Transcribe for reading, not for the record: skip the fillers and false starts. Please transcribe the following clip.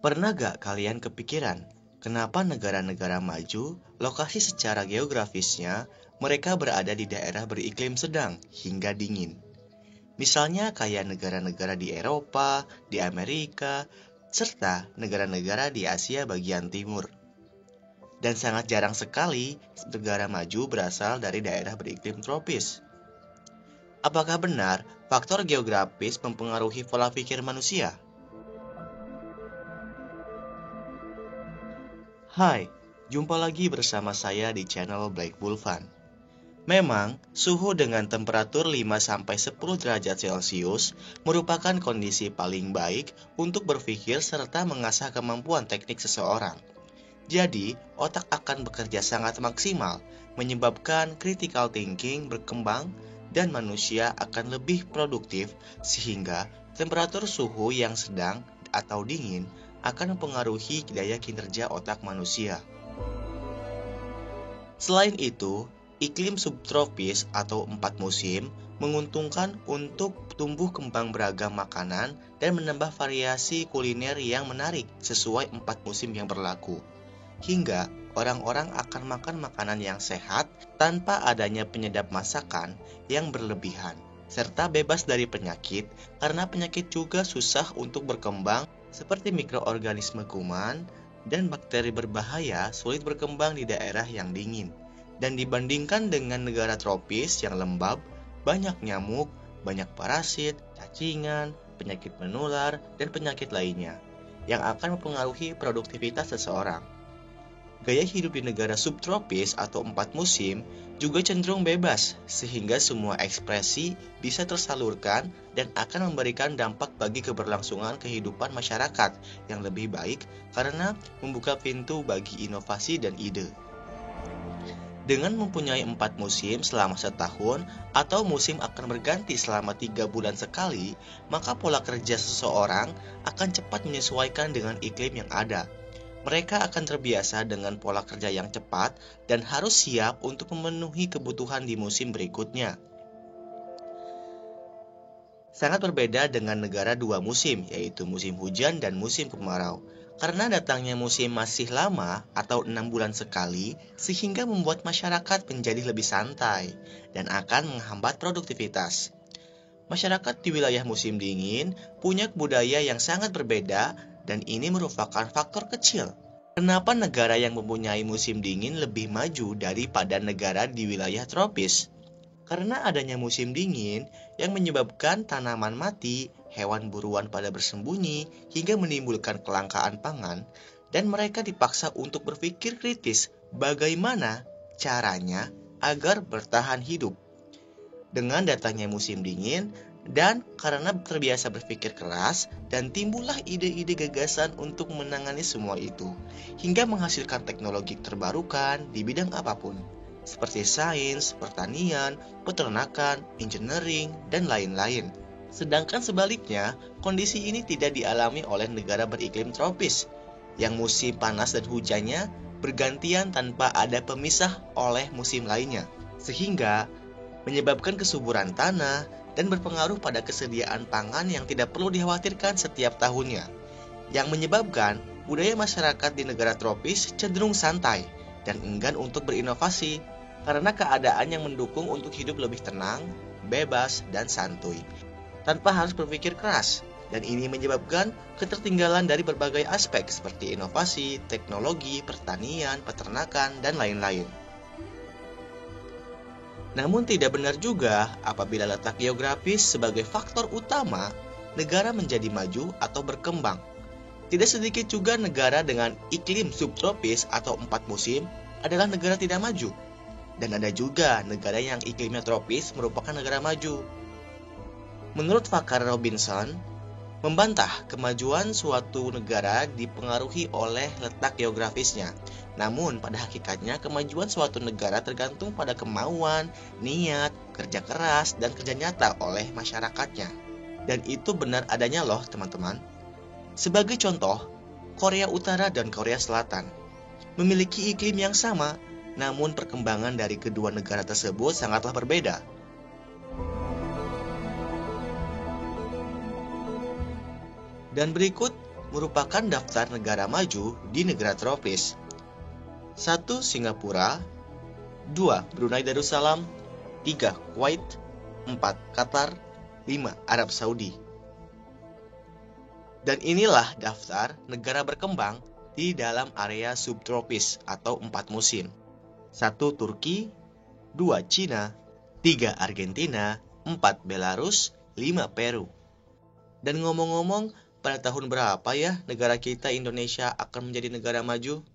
Pernah gak kalian kepikiran, kenapa negara-negara maju, lokasi secara geografisnya, mereka berada di daerah beriklim sedang hingga dingin? Misalnya kayak negara-negara di Eropa, di Amerika, serta negara-negara di Asia bagian timur. Dan sangat jarang sekali negara maju berasal dari daerah beriklim tropis. Apakah benar faktor geografis mempengaruhi pola pikir manusia? Hai, jumpa lagi bersama saya di channel Black Bulvan. Memang, suhu dengan temperatur 5-10 derajat Celcius merupakan kondisi paling baik untuk berpikir serta mengasah kemampuan teknik seseorang. Jadi, otak akan bekerja sangat maksimal, menyebabkan critical thinking berkembang dan manusia akan lebih produktif sehingga temperatur suhu yang sedang atau dingin akan mempengaruhi daya kinerja otak manusia. Selain itu, iklim subtropis atau 4 musim menguntungkan untuk tumbuh kembang beragam makanan dan menambah variasi kuliner yang menarik sesuai 4 musim yang berlaku. Hingga orang-orang akan makan makanan yang sehat tanpa adanya penyedap masakan yang berlebihan, serta bebas dari penyakit karena penyakit juga susah untuk berkembang seperti mikroorganisme kuman dan bakteri berbahaya sulit berkembang di daerah yang dingin. Dan dibandingkan dengan negara tropis yang lembab, banyak nyamuk, banyak parasit, cacingan, penyakit menular, dan penyakit lainnya yang akan mempengaruhi produktivitas seseorang. Gaya hidup di negara subtropis atau 4 musim juga cenderung bebas, sehingga semua ekspresi bisa tersalurkan dan akan memberikan dampak bagi keberlangsungan kehidupan masyarakat yang lebih baik karena membuka pintu bagi inovasi dan ide. Dengan mempunyai 4 musim selama setahun atau musim akan berganti selama 3 bulan sekali, maka pola kerja seseorang akan cepat menyesuaikan dengan iklim yang ada. Mereka akan terbiasa dengan pola kerja yang cepat dan harus siap untuk memenuhi kebutuhan di musim berikutnya. Sangat berbeda dengan negara 2 musim, yaitu musim hujan dan musim kemarau. Karena datangnya musim masih lama atau 6 bulan sekali, sehingga membuat masyarakat menjadi lebih santai dan akan menghambat produktivitas. Masyarakat di wilayah musim dingin punya budaya yang sangat berbeda dan ini merupakan faktor kecil. Kenapa negara yang mempunyai musim dingin lebih maju daripada negara di wilayah tropis? Karena adanya musim dingin yang menyebabkan tanaman mati, hewan buruan pada bersembunyi, hingga menimbulkan kelangkaan pangan, dan mereka dipaksa untuk berpikir kritis bagaimana caranya agar bertahan hidup. Dengan datangnya musim dingin, dan karena terbiasa berpikir keras, dan timbullah ide-ide gagasan untuk menangani semua itu, hingga menghasilkan teknologi terbarukan di bidang apapun, seperti sains, pertanian, peternakan, engineering, dan lain-lain. Sedangkan sebaliknya, kondisi ini tidak dialami oleh negara beriklim tropis, yang musim panas dan hujannya bergantian tanpa ada pemisah oleh musim lainnya, sehingga menyebabkan kesuburan tanah dan berpengaruh pada kesediaan pangan yang tidak perlu dikhawatirkan setiap tahunnya, yang menyebabkan budaya masyarakat di negara tropis cenderung santai dan enggan untuk berinovasi karena keadaan yang mendukung untuk hidup lebih tenang, bebas, dan santuy, tanpa harus berpikir keras. Dan ini menyebabkan ketertinggalan dari berbagai aspek seperti inovasi, teknologi, pertanian, peternakan, dan lain-lain. Namun tidak benar juga apabila letak geografis sebagai faktor utama negara menjadi maju atau berkembang. Tidak sedikit juga negara dengan iklim subtropis atau 4 musim adalah negara tidak maju. Dan ada juga negara yang iklimnya tropis merupakan negara maju. Menurut pakar Robinson, membantah kemajuan suatu negara dipengaruhi oleh letak geografisnya. Namun pada hakikatnya kemajuan suatu negara tergantung pada kemauan, niat, kerja keras, dan kerja nyata oleh masyarakatnya. Dan itu benar adanya loh teman-teman. Sebagai contoh, Korea Utara dan Korea Selatan memiliki iklim yang sama, namun perkembangan dari kedua negara tersebut sangatlah berbeda. Dan berikut merupakan daftar negara maju di negara tropis. 1. Singapura, 2. Brunei Darussalam, 3. Kuwait, 4. Qatar, 5. Arab Saudi. Dan inilah daftar negara berkembang di dalam area subtropis atau 4 musim. 1. Turki, 2. Cina, 3. Argentina, 4. Belarus, 5. Peru. Dan ngomong-ngomong, pada tahun berapa ya negara kita Indonesia akan menjadi negara maju?